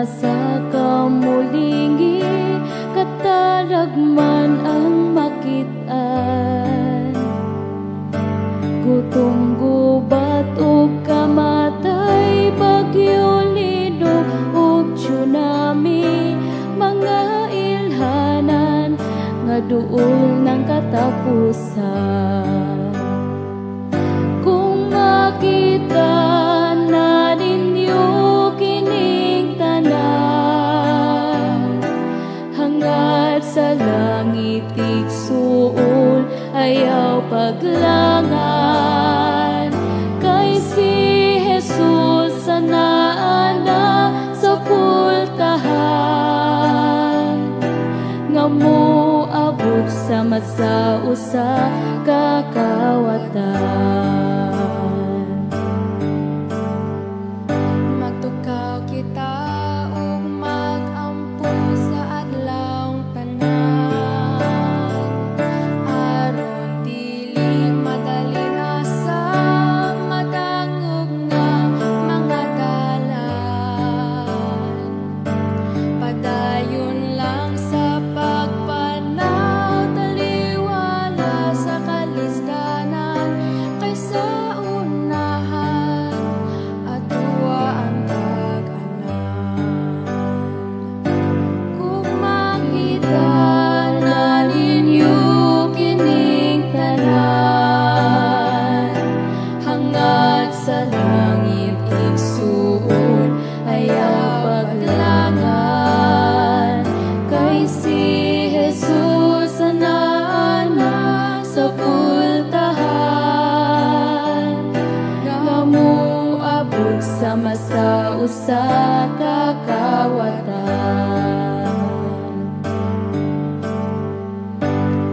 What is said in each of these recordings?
sa kamulingi, kataragman ang makitaan. Gutom gubat o kamatay, bagyo linog o tsunami, mga ilhanan nga duol ng katapusan. Kung makita na ninyo kining tanan, hangad sa langit igsuol, ayaw paglangan. Kay si Jesus sa naana sa pultahan, nga moabot sa masa usa kakawatan. Magtukaw kita ug mag-ampo sa adlawng tanan, aron dili madali sa madangog nga mga dalan. Padayon lang sa pagpanaw, taliwala sa kalisdanan, kaysa unahan atua ang tag-anan. Kung makita na ninyo kining tanan, hangad sa langit igsuon, ayaw paglangan. Kay si Jesus sa naana sa pultahan, nga moabot sa masa usa kakawatan.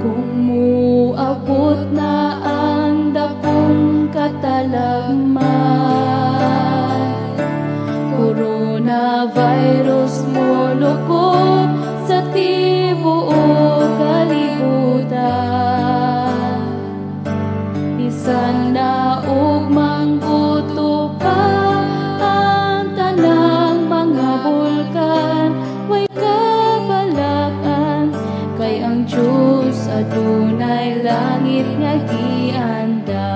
Kung moabot na ang dakong katalagman, coronavirus molukot sa tibuok kalibutan. Bisan na og mangguto pa ang tanang mga bulkan, way kabalakan, kay ang Diyos adunay langit nga giandam.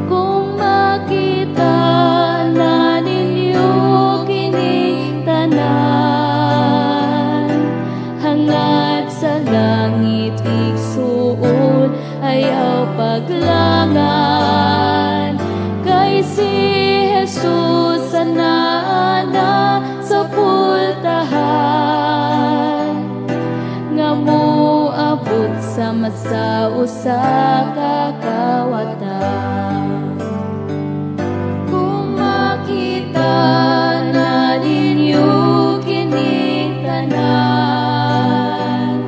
Kung makita na ninyo kining tanan, hangad sa langit igsuon, ayaw paglangan. Kay si Jesus sa naana sa pultahan, nga moabot sa masa usa kakawatan. Kung makita na ninyo kining tanan,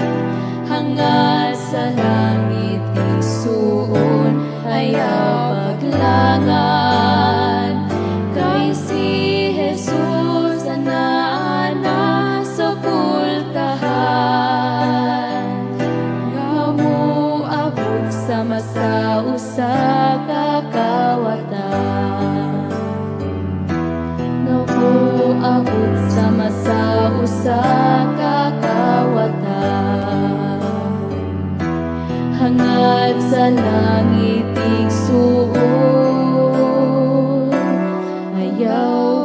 hangad sa langit igsuon, ayaw paglangan. Kay si Jesus sa naana sa pultahan, nga moabot sa masa usa kakawatan. Nga moabot sa masa usa kakawatan, hangad sa langit igsuon, ayaw